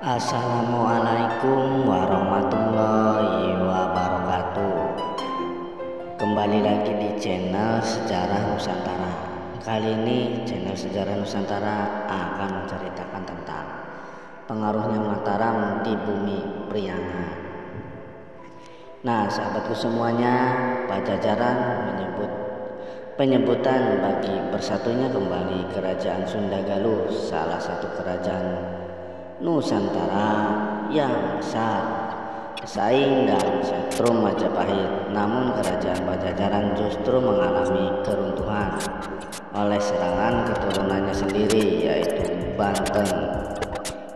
Assalamualaikum warahmatullahi wabarakatuh. Kembali lagi di channel Sejarah Nusantara. Kali ini channel Sejarah Nusantara akan menceritakan tentang pengaruhnya Mataram di bumi Priangan. Nah, sahabatku semuanya, Pajajaran penyebutan bagi bersatunya kembali Kerajaan Sunda Galuh, salah satu kerajaan Nusantara yang besar, pesaing dan setrum Majapahit. Namun kerajaan Pajajaran justru mengalami keruntuhan oleh serangan keturunannya sendiri, yaitu Banten.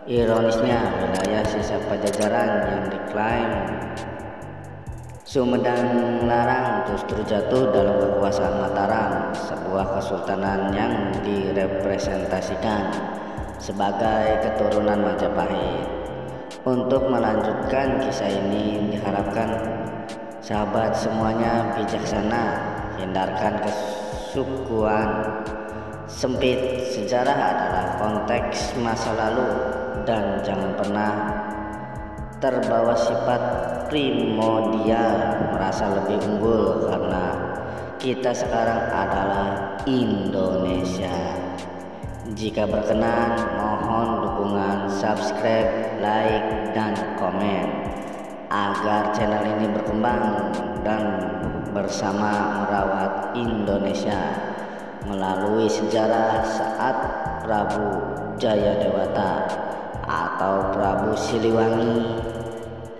Ironisnya, wilayah sisa Pajajaran yang diklaim Sumedang Larang justru jatuh dalam kekuasaan Mataram, sebuah kesultanan yang direpresentasikan sebagai keturunan Majapahit. Untuk melanjutkan kisah ini, diharapkan sahabat semuanya bijaksana, hindarkan kesukuan sempit. Sejarah adalah konteks masa lalu dan jangan pernah terbawa sifat primordial, merasa lebih unggul karena kita sekarang adalah Indonesia. Jika berkenan, mohon dukungan subscribe, like, dan komen agar channel ini berkembang dan bersama merawat Indonesia melalui sejarah saat Prabu Jayadewata atau Prabu Siliwangi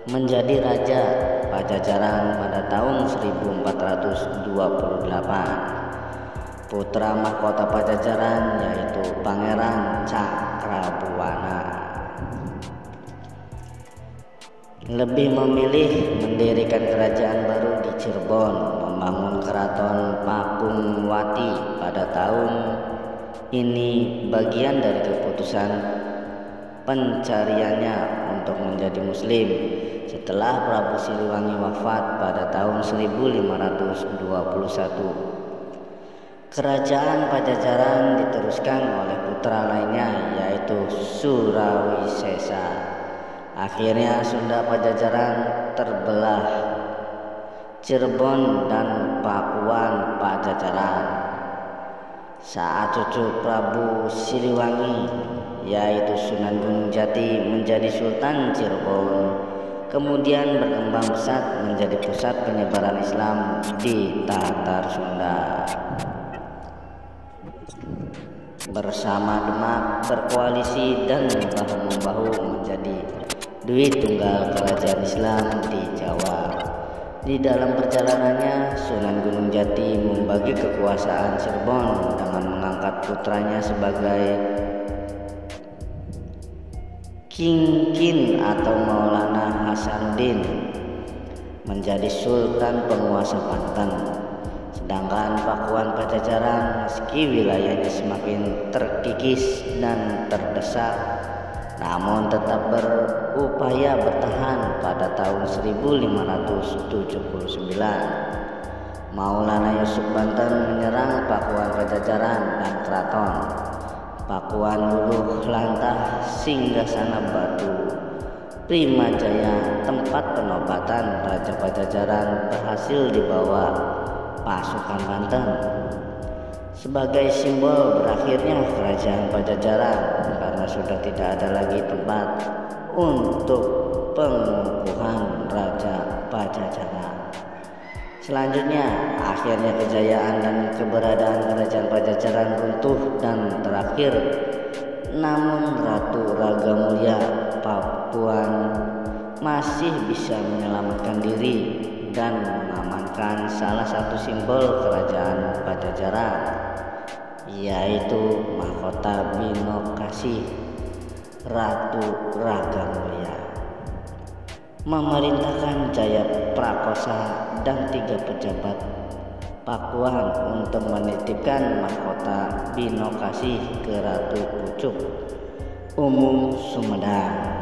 menjadi raja Pajajaran pada tahun 1428. Putra mahkota Pajajaran yaitu Pangeran Cakrabuana lebih memilih mendirikan kerajaan baru di Cirebon, membangun keraton Pakumwati pada tahun ini bagian dari keputusan pencariannya untuk menjadi muslim setelah Prabu Siliwangi wafat pada tahun 1521. Kerajaan Pajajaran diteruskan oleh putra lainnya yaitu Surawisesa. Akhirnya Sunda Pajajaran terbelah, Cirebon dan Pakuan Pajajaran. Saat cucu Prabu Siliwangi yaitu Sunan Gunung Jati menjadi Sultan Cirebon, kemudian berkembang pesat menjadi pusat penyebaran Islam di Tatar Sunda. Bersama Demak berkoalisi dan bahu-membahu menjadi Dwi Tunggal Kerajaan Islam di Jawa. Di dalam perjalanannya, Sunan Gunung Jati membagi kekuasaan Cirebon dengan mengangkat putranya sebagai Kingkin atau Maulana Hasanuddin menjadi Sultan penguasa Banten. Sedangkan Pakuan Pajajaran meski wilayahnya semakin terkikis dan terdesak, namun tetap berupaya bertahan. Pada tahun 1579, Maulana Yusuf Banten menyerang Pakuan Pajajaran dan keraton Pakuan luluh lantah singgasana Batu Primajaya, tempat penobatan Raja Pajajaran, berhasil dibawa pasukan Banten. Sebagai simbol berakhirnya kerajaan Pajajaran karena sudah tidak ada lagi tempat untuk pengukuhan Raja Pajajaran. Selanjutnya, akhirnya kejayaan dan keberadaan kerajaan Pajajaran runtuh dan terakhir, namun Ratu Ragamulya Papuan masih bisa menyelamatkan diri dan mengamankan salah satu simbol kerajaan Pajajaran, yaitu mahkota Binokasih Ratu Ragamulya. Memerintahkan Jaya Prakosa dan 3 pejabat Pakuan untuk menitipkan mahkota Binokasih ke Ratu Pucuk Umum Sumedang.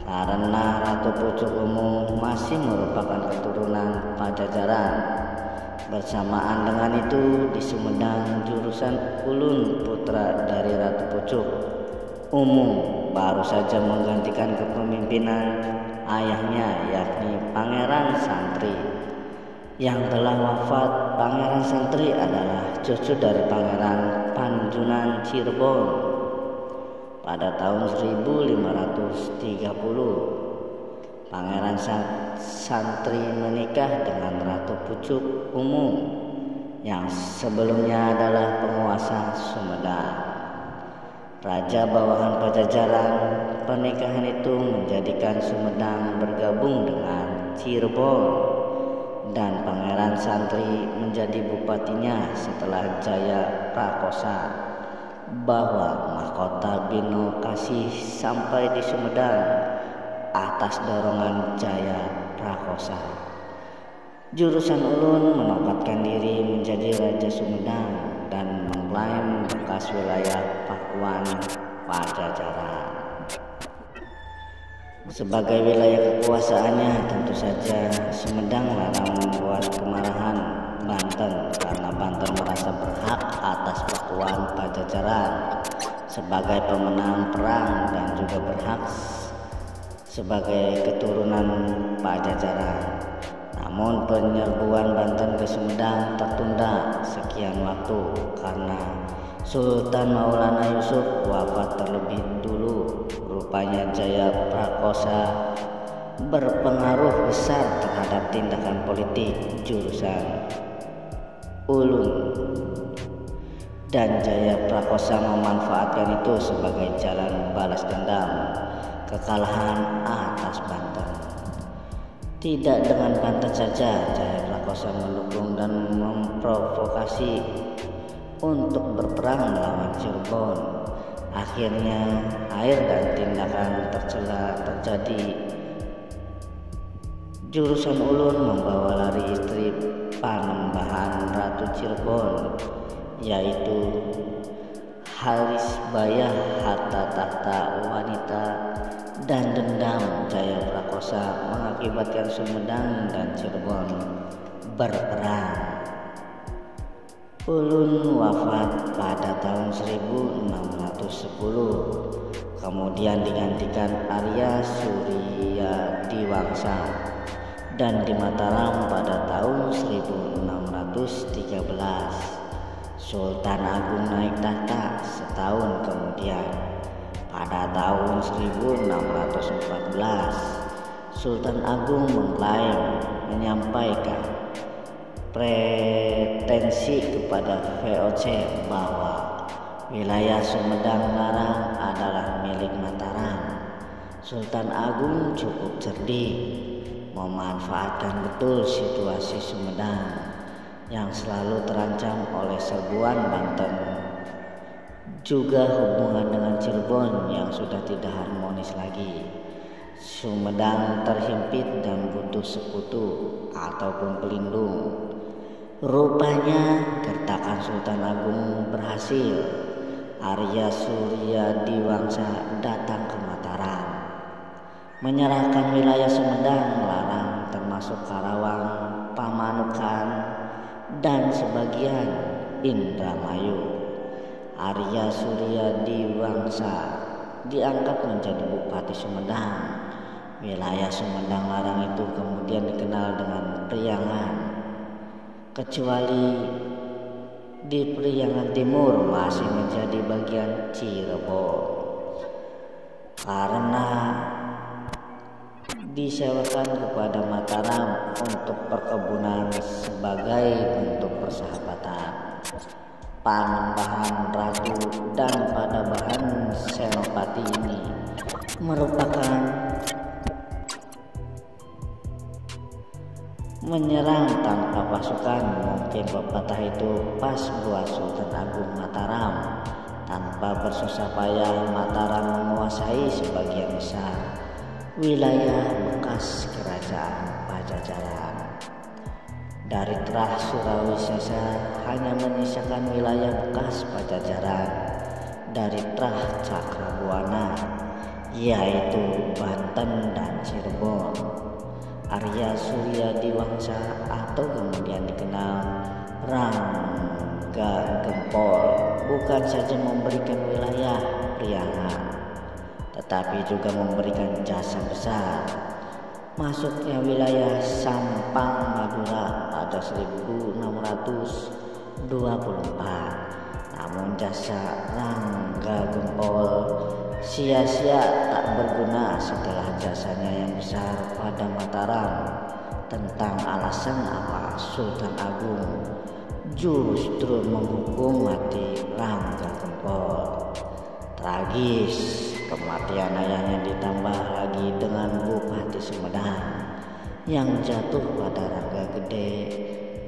Karena Ratu Pucuk Umum masih merupakan keturunan Pajajaran. Bersamaan dengan itu, di Sumedang jurusan Ulun, putra dari Ratu Pucuk Umum, baru saja menggantikan kepemimpinan ayahnya, yakni Pangeran Santri yang telah wafat. Pangeran Santri adalah cucu dari Pangeran Panjunan Cirebon. Pada tahun 1530, Pangeran Santri menikah dengan Ratu Pucuk Umum yang sebelumnya adalah penguasa Sumedang, raja bawahan Pajajaran. Pernikahan itu menjadikan Sumedang bergabung dengan Cirebon, dan Pangeran Santri menjadi bupatinya setelah Jaya Prakosa, bahwa mahkota Bino Kasih sampai di Sumedang atas dorongan Jaya Prakosa. Jurusan Ulun menempatkan diri menjadi Raja Sumedang dan mengklaim bekas wilayah Pakuan Pajajaran sebagai wilayah kekuasaannya. Tentu saja Sumedang larang membuat kemarahan Banten, karena Banten merasa berhak atas Pakuan Pajajaran sebagai pemenang perang dan juga berhak sebagai keturunan Pajajaran. Namun penyerbuan Banten ke Sumedang tertunda sekian waktu karena Sultan Maulana Yusuf wafat terlebih dulu. Rupanya Jaya Prakosa berpengaruh besar terhadap tindakan politik jurusan Ulun, dan Jaya Prakosa memanfaatkan itu sebagai jalan balas dendam kekalahan atas Banten. Tidak dengan Banten saja, Jaya Prakosa mendukung dan memprovokasi untuk berperang melawan Cirebon. Akhirnya air dan tindakan tercela terjadi. Jurusan Ulun membawa lari istri Panembahan Ratu Cirebon, yaitu Halisbayah, harta tahta wanita, dan dendam Jaya Prakosa mengakibatkan Sumedang dan Cirebon berperang. Ulun wafat pada tahun 1610, kemudian digantikan Arya Surya Diwangsa, dan di Mataram pada tahun 1613 Sultan Agung naik tahta. Setahun kemudian pada tahun 1614 Sultan Agung mengklaim menyampaikan pretensi kepada VOC bahwa wilayah Sumedang Larang adalah milik Mataram. Sultan Agung cukup cerdik, memanfaatkan betul situasi Sumedang yang selalu terancam oleh serbuan Banten, juga hubungan dengan Cirebon yang sudah tidak harmonis lagi. Sumedang terhimpit dan butuh sekutu ataupun pelindung. Rupanya gertakan Sultan Agung berhasil. Arya Surya Diwangsa datang ke Mataram, menyerahkan wilayah Sumedang Larang termasuk Karawang, Pamanukan, dan sebagian Indramayu. Arya Surya Diwangsa diangkat menjadi Bupati Sumedang. Wilayah Sumedang Larang itu kemudian dikenal dengan Priangan, kecuali di Priangan Timur masih menjadi bagian Cirebon karena disewakan kepada Mataram untuk perkebunan sebagai bentuk persahabatan. Panembahan Ratu dan Panembahan Senopati ini merupakan menyerang tanpa pasukan. Mungkin pepatah itu pas buat Sultan Agung Mataram. Tanpa bersusah payah Mataram menguasai sebagian besar wilayah bekas kerajaan Pajajaran. Dari Trah Surawisesa hanya menyisakan wilayah bekas Pajajaran dari Trah Cakrabuana, yaitu Banten dan Cirebon. Arya Surya Diwangsa atau kemudian dikenal Rangga Gempol bukan saja memberikan wilayah Priangan, tetapi juga memberikan jasa besar. Masuknya wilayah Sampang Madura pada 1624, namun jasa Rangga Gempol sia-sia tak berguna setelah jasanya yang besar pada Mataram. Tentang alasan apa Sultan Agung justru menghukum mati Rangga Gempol. Tragis, kematian ayahnya ditambah lagi dengan Bupati Sumedang yang jatuh pada Rangga Gede.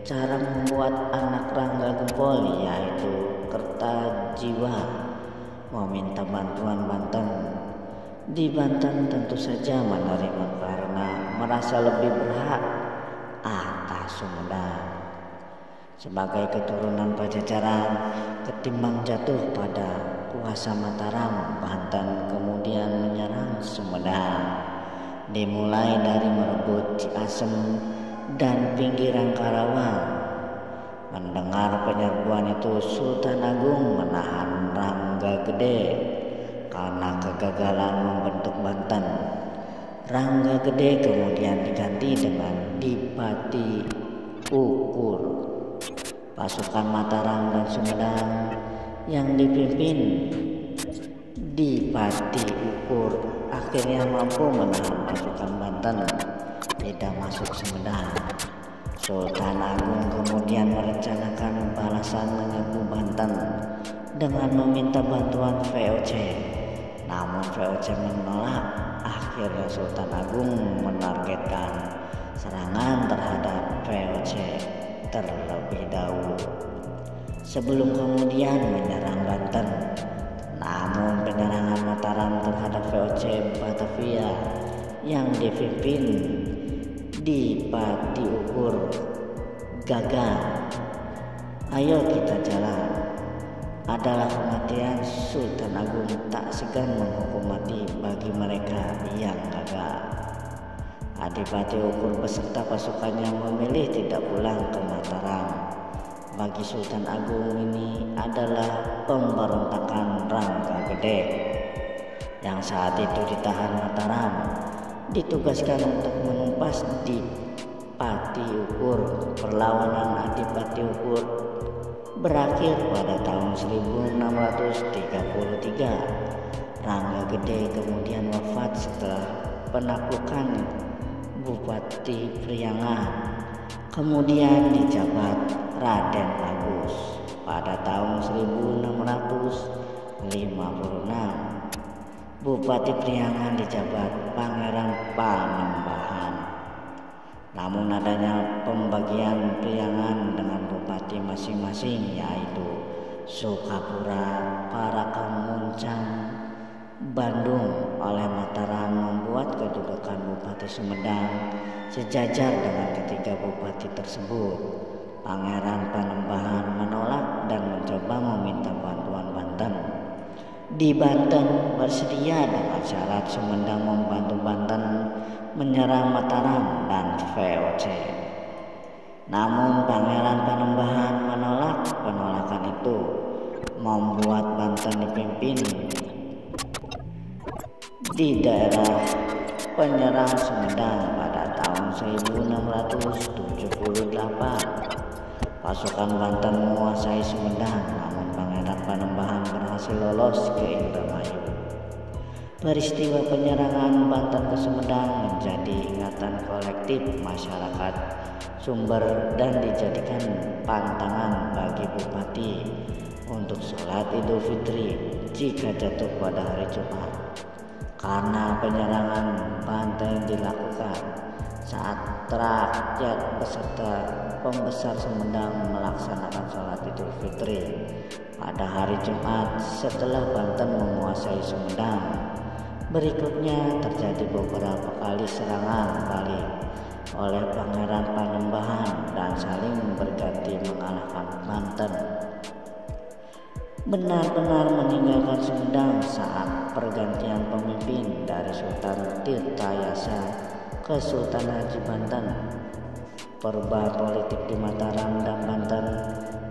Cara membuat anak Rangga Gempol yaitu Kertajiwa meminta bantuan Banten. Di Banten tentu saja menerima karena merasa lebih berhak atas Sumedang sebagai keturunan Pajajaran ketimbang jatuh pada kuasa Mataram. Banten kemudian menyerang Sumedang, dimulai dari merebut Ciasem dan pinggiran Karawang. Mendengar penyerbuan itu, Sultan Agung menahan Rangga Gede karena kegagalan membentuk Banten. Rangga Gede kemudian diganti dengan Dipati Ukur. Pasukan Mataram dan Sumedang yang dipimpin Dipati Ukur akhirnya mampu menahan pasukan Banten tidak masuk Sumedang. Sultan Agung kemudian merencanakan balasan menyerbu Banten dengan meminta bantuan VOC. Namun VOC menolak. Akhirnya Sultan Agung menargetkan serangan terhadap VOC terlebih dahulu sebelum kemudian menyerang Banten. Namun penyerangan Mataram terhadap VOC Batavia yang dipimpin Dipati Ukur gagal. Ayo kita jalan adalah kematian. Sultan Agung tak segan menghukum mati bagi mereka yang gagal. Adipati Ukur beserta pasukannya memilih tidak pulang ke Mataram. Bagi Sultan Agung ini adalah pemberontakan Rangga Gede yang saat itu ditahan Mataram, ditugaskan untuk menumpas Dipati Ukur. Perlawanan Adipati Ukur berakhir pada tahun 1633. Rangga Gede kemudian wafat setelah penaklukan Bupati Priangan. Kemudian dijabat Raden Bagus pada tahun 1656. Bupati Priangan dijabat Pangeran Panembahan. Namun adanya pembagian Priangan dengan bupati masing-masing yaitu Sukapura, Parakan, Muncang, Bandung oleh Mataram membuat kedudukan Bupati Sumedang sejajar dengan ketiga bupati tersebut. Pangeran Panembahan menolak dan mencoba meminta bantuan Banten. Di Banten bersedia dengan syarat Sumedang membantu Banten menyerang Mataram dan VOC. Namun Pangeran Panembahan menolak. Penolakan itu membuat Banten dipimpin di daerah penyerang Sumedang pada tahun 1678. Pasukan Banten menguasai Sumedang, namun Pangeran Panembahan berhasil lolos ke Indramayu. Peristiwa penyerangan Banten ke Sumedang menjadi ingatan kolektif masyarakat Sumber dan dijadikan pantangan bagi bupati untuk sholat Idul Fitri jika jatuh pada hari Jumat. Karena penyerangan Banten dilakukan saat rakyat beserta pembesar Sumedang melaksanakan sholat Idul Fitri pada hari Jumat setelah Banten menguasai Sumedang. Berikutnya terjadi beberapa kali serangan balik oleh Pangeran Panembahan dan saling berganti mengalahkan Banten. Benar-benar meninggalkan Sumedang saat pergantian pemimpin dari Sultan Tirtayasa ke Sultan Haji Banten. Perubahan politik di Mataram dan Banten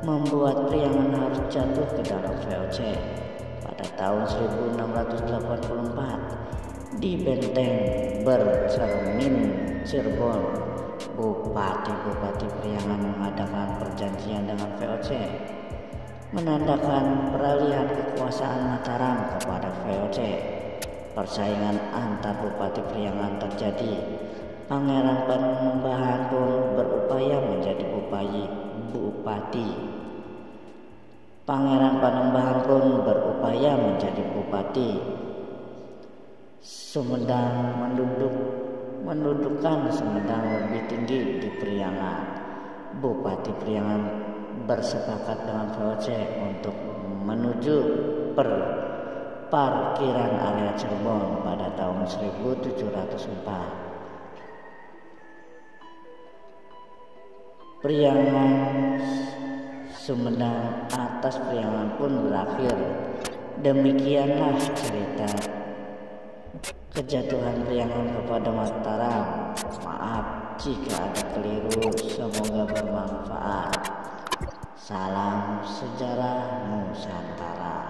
membuat Priangan harus jatuh ke dalam VOC. pada tahun 1684 di Benteng Bercermin Cirebon. Bupati-bupati Priangan mengadakan perjanjian dengan VOC, menandakan peralihan kekuasaan Mataram kepada VOC. Persaingan antar bupati Priangan terjadi. Pangeran Panembahan pun berupaya menjadi bupati. Pangeran Panembahan pun berupaya menjadi bupati. Sumedang mendudukan Sumedang lebih tinggi di Priangan. Bupati Priangan bersepakat dengan VOC untuk menuju parkiran area Cirebon pada tahun 1704. Priangan Sumedang atas Priangan pun berakhir. Demikianlah cerita kejatuhan Priangan kepada Mataram. Maaf jika ada keliru, semoga bermanfaat. Salam sejarah Nusantara.